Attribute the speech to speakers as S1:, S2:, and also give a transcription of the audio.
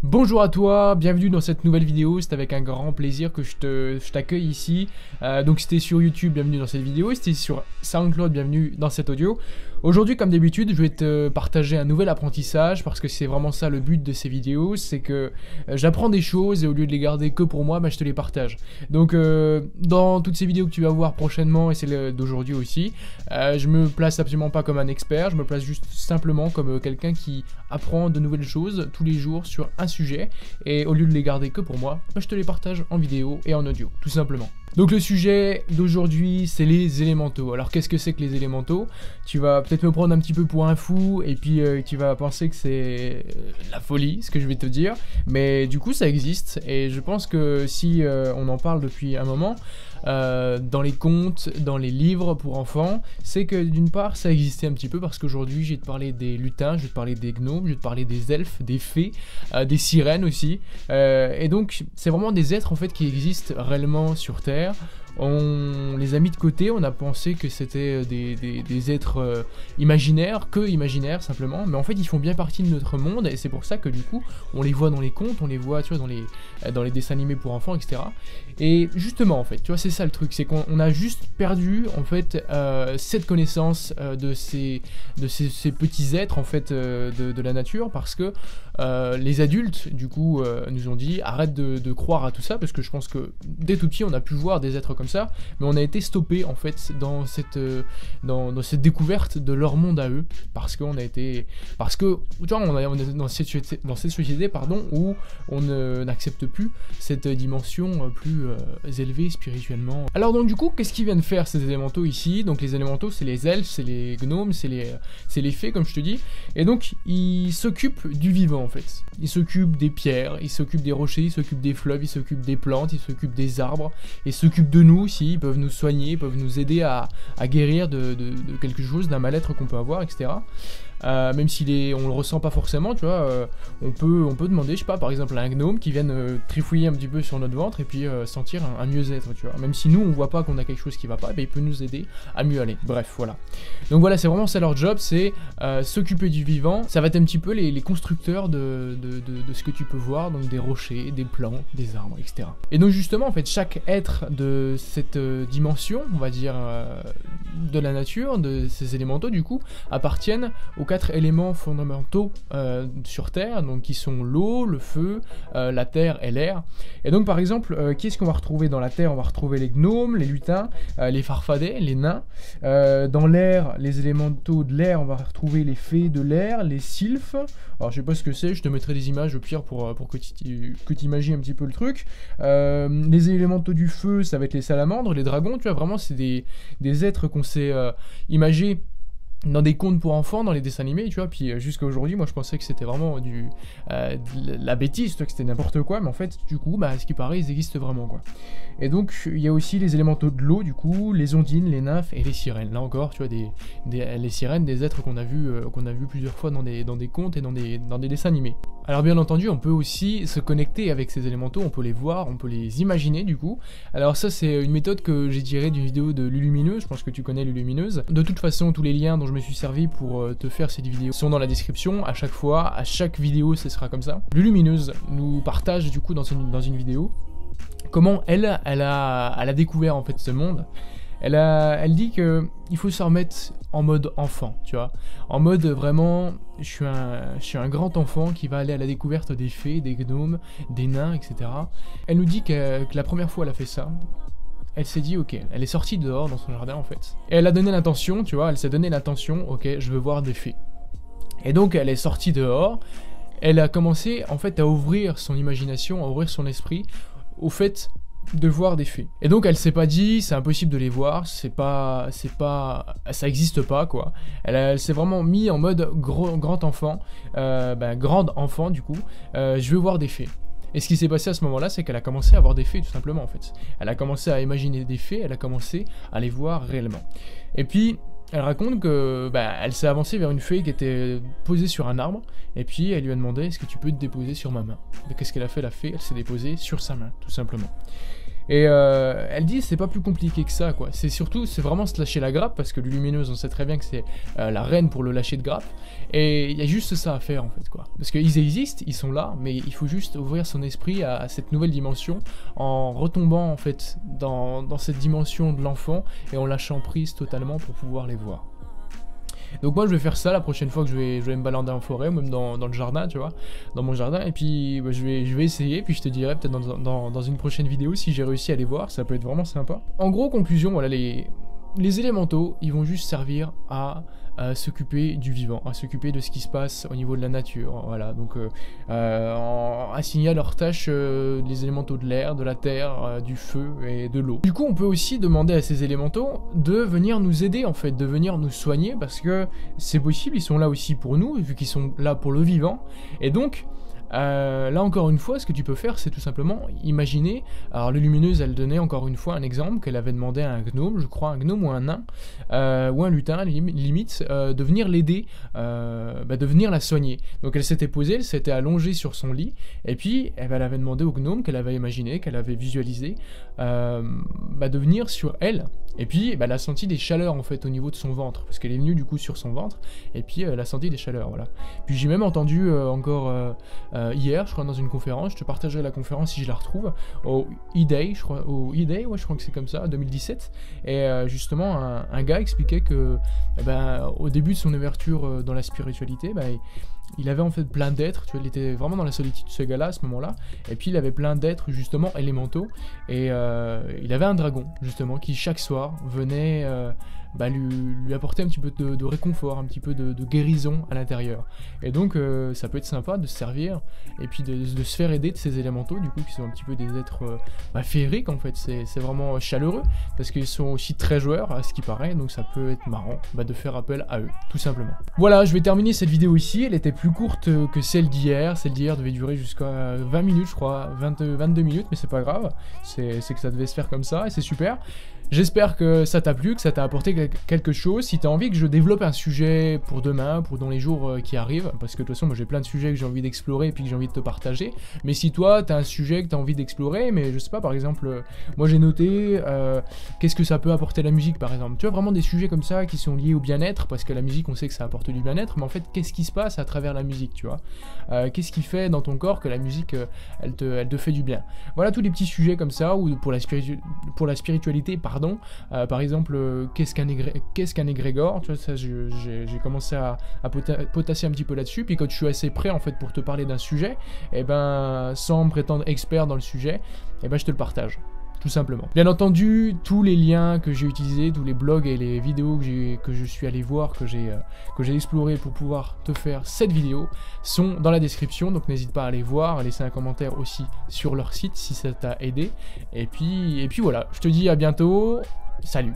S1: Bonjour à toi, bienvenue dans cette nouvelle vidéo, c'est avec un grand plaisir que je t'accueille ici. Donc si t'es sur YouTube, bienvenue dans cette vidéo, si t'es sur SoundCloud, bienvenue dans cet audio. Aujourd'hui, comme d'habitude, je vais te partager un nouvel apprentissage parce que c'est vraiment ça le but de ces vidéos, c'est que j'apprends des choses et au lieu de les garder que pour moi, je te les partage. Donc dans toutes ces vidéos que tu vas voir prochainement et celle d'aujourd'hui aussi, je me place absolument pas comme un expert, je me place juste simplement comme quelqu'un qui apprend de nouvelles choses tous les jours sur un sujet et au lieu de les garder que pour moi, je te les partage en vidéo et en audio, tout simplement. Donc le sujet d'aujourd'hui, c'est les élémentaux. Alors qu'est-ce que c'est que les élémentaux? Tu vas peut-être me prendre un petit peu pour un fou et puis tu vas penser que c'est la folie, ce que je vais te dire. Mais du coup ça existe et je pense que si on en parle depuis un moment, dans les contes, dans les livres pour enfants, c'est que d'une part ça existait un petit peu parce qu'aujourd'hui je vais te parler des lutins, je vais te parler des gnomes, je vais te parler des elfes, des fées, des sirènes aussi. Et donc c'est vraiment des êtres en fait qui existent réellement sur Terre. On les a mis de côté, on a pensé que c'était des êtres imaginaires, que imaginaires simplement, mais en fait ils font bien partie de notre monde et c'est pour ça que du coup on les voit dans les contes, on les voit tu vois, dans les dessins animés pour enfants, etc. Et justement en fait, tu vois c'est ça le truc, c'est qu'on a juste perdu en fait cette connaissance de ces petits êtres en fait de la nature parce que les adultes du coup nous ont dit arrête de croire à tout ça parce que je pense que dès tout petit on a pu voir des êtres comme ça, mais on a été stoppé en fait dans cette découverte de leur monde à eux parce que tu vois on est dans cette société pardon où on n'accepte plus cette dimension plus élevée spirituellement. Alors donc du coup qu'est-ce qu'ils viennent faire ces élémentaux ici? Donc les élémentaux c'est les elfes, c'est les gnomes, c'est les fées comme je te dis, et donc ils s'occupent du vivant en fait. Ils s'occupent des pierres, ils s'occupent des rochers, ils s'occupent des fleuves, ils s'occupent des plantes, ils s'occupent des arbres, ils s'occupent de nous aussi, ils peuvent nous soigner, ils peuvent nous aider à guérir de quelque chose, d'un mal-être qu'on peut avoir, etc. Même si on le ressent pas forcément, tu vois, on peut demander, je sais pas, par exemple à un gnome qui vienne trifouiller un petit peu sur notre ventre et puis sentir un mieux-être, tu vois. Même si nous on voit pas qu'on a quelque chose qui va pas, il peut nous aider à mieux aller. Bref, voilà. Donc voilà, c'est vraiment ça leur job, c'est s'occuper du vivant. Ça va être un petit peu les constructeurs de ce que tu peux voir, donc des rochers, des plants, des arbres, etc. Et donc justement, en fait, chaque être de cette dimension, on va dire, de la nature, de ces élémentaux du coup, appartiennent aux 4 éléments fondamentaux sur Terre, donc qui sont l'eau, le feu, la terre et l'air. Et donc par exemple, qui est-ce qu'on va retrouver dans la terre? On va retrouver les gnomes, les lutins, les farfadets, les nains. Dans l'air, les élémentaux de l'air, on va retrouver les fées de l'air, les sylphes. Alors je sais pas ce que c'est, je te mettrai des images au pire pour que tu imagines un petit peu le truc. Les élémentaux du feu, ça va être les salamandres, les dragons, tu vois, vraiment c'est des êtres qu'on s'est imagés dans des contes pour enfants, dans les dessins animés, tu vois, puis jusqu'à aujourd'hui, moi je pensais que c'était vraiment de la bêtise, tu vois, que c'était n'importe quoi, mais en fait, du coup, à ce qui paraît, ils existent vraiment, quoi. Et donc, il y a aussi les élémentaux de l'eau, du coup, les ondines, les nymphes et les sirènes. Là encore, tu vois, les sirènes, des êtres qu'on a vu plusieurs fois dans des contes et dans des dessins animés. Alors bien entendu, on peut aussi se connecter avec ces élémentaux, on peut les voir, on peut les imaginer du coup. Alors ça c'est une méthode que j'ai tirée d'une vidéo de Lulumineuse, je pense que tu connais Lulumineuse. De toute façon, tous les liens dont je me suis servi pour te faire cette vidéo sont dans la description, à chaque fois, à chaque vidéo ce sera comme ça. Lulumineuse nous partage du coup dans une vidéo comment elle a découvert en fait ce monde. Elle dit que il faut se remettre en mode enfant, tu vois, en mode vraiment, je suis un grand enfant qui va aller à la découverte des fées, des gnomes, des nains, etc. Elle nous dit que la première fois elle a fait ça, elle s'est dit ok, elle est sortie dehors dans son jardin en fait, et elle a donné l'intention, tu vois, elle s'est donné l'intention, ok, je veux voir des fées. Et donc elle est sortie dehors, elle a commencé en fait à ouvrir son imagination, à ouvrir son esprit au fait de voir des fées. Et donc elle s'est pas dit c'est impossible de les voir, ça existe pas quoi. Elle s'est vraiment mis en mode grand enfant, grande enfant du coup, je veux voir des fées. Et ce qui s'est passé à ce moment-là, c'est qu'elle a commencé à voir des fées tout simplement en fait. Elle a commencé à imaginer des fées, elle a commencé à les voir réellement. Et puis elle raconte que elle s'est avancée vers une fée qui était posée sur un arbre, et puis elle lui a demandé est-ce que tu peux te déposer sur ma main. Et qu'est-ce qu'elle a fait la fée? Elle s'est déposée sur sa main, tout simplement. Et elle dit c'est pas plus compliqué que ça quoi, c'est surtout, c'est vraiment se lâcher la grappe, parce que Lumineuse on sait très bien que c'est la reine pour le lâcher de grappe, et il y a juste ça à faire en fait quoi. Parce qu'ils existent, ils sont là, mais il faut juste ouvrir son esprit à cette nouvelle dimension, en retombant en fait dans cette dimension de l'enfant, et en lâchant prise totalement pour pouvoir les voir. Donc moi je vais faire ça la prochaine fois que je vais me balader en forêt, même dans le jardin, tu vois, dans mon jardin, et puis bah, je vais essayer, puis je te dirai peut-être dans une prochaine vidéo si j'ai réussi à les voir, ça peut être vraiment sympa. En gros, conclusion, voilà, les élémentaux, ils vont juste servir à s'occuper du vivant, à s'occuper de ce qui se passe au niveau de la nature, voilà, donc assigner à leur tâche les élémentaux de l'air, de la terre, du feu et de l'eau. Du coup, on peut aussi demander à ces élémentaux de venir nous aider en fait, de venir nous soigner, parce que c'est possible, ils sont là aussi pour nous, vu qu'ils sont là pour le vivant, et donc là encore une fois, ce que tu peux faire, c'est tout simplement imaginer. Alors les Lumineuses, elle donnait encore une fois un exemple qu'elle avait demandé à un gnome, je crois un gnome ou un nain, ou un lutin limite, de venir l'aider, de venir la soigner. Donc elle s'était posée, elle s'était allongée sur son lit, et puis elle avait demandé au gnome qu'elle avait imaginé, qu'elle avait visualisé, de venir sur elle. Et puis elle a senti des chaleurs en fait au niveau de son ventre, parce qu'elle est venue du coup sur son ventre, et puis elle a senti des chaleurs, voilà. Puis j'ai même entendu encore hier, je crois, dans une conférence, je te partagerai la conférence si je la retrouve, au E-Day, je crois, ouais, je crois que c'est comme ça, 2017, et justement un gars expliquait que au début de son ouverture dans la spiritualité, il avait en fait plein d'êtres, tu vois, il était vraiment dans la solitude ce gars-là à ce moment-là, et puis il avait plein d'êtres justement élémentaux, et il avait un dragon justement qui chaque soir venait lui apporter un petit peu de réconfort, un petit peu de guérison à l'intérieur. Et donc ça peut être sympa de se servir et puis de se faire aider de ces élémentaux du coup qui sont un petit peu des êtres féeriques en fait, c'est vraiment chaleureux parce qu'ils sont aussi très joueurs à ce qui paraît, donc ça peut être marrant de faire appel à eux tout simplement. Voilà, je vais terminer cette vidéo ici, elle était plus courte que celle d'hier devait durer jusqu'à 20 minutes je crois, 22 minutes, mais c'est pas grave, c'est que ça devait se faire comme ça et c'est super. J'espère que ça t'a plu, que ça t'a apporté quelque chose. Si t'as envie que je développe un sujet pour demain, pour dans les jours qui arrivent, parce que de toute façon moi j'ai plein de sujets que j'ai envie d'explorer et puis que j'ai envie de te partager, mais si toi t'as un sujet que t'as envie d'explorer, mais je sais pas, par exemple, moi j'ai noté qu'est-ce que ça peut apporter la musique par exemple, tu vois, vraiment des sujets comme ça qui sont liés au bien-être, parce que la musique on sait que ça apporte du bien-être, mais en fait qu'est-ce qui se passe à travers la musique, tu vois, qu'est-ce qui fait dans ton corps que la musique elle te fait du bien. Voilà tous les petits sujets comme ça, ou pour la spiritualité, pardon. Par exemple, qu'est-ce qu'un égrégore, tu vois, ça j'ai commencé à potasser un petit peu là-dessus, puis quand je suis assez prêt en fait pour te parler d'un sujet, et sans me prétendre expert dans le sujet, je te le partage. Tout simplement. Bien entendu, tous les liens que j'ai utilisés, tous les blogs et les vidéos que je suis allé voir, que j'ai exploré pour pouvoir te faire cette vidéo, sont dans la description, donc n'hésite pas à aller voir, à laisser un commentaire aussi sur leur site si ça t'a aidé. Et puis voilà, je te dis à bientôt, salut!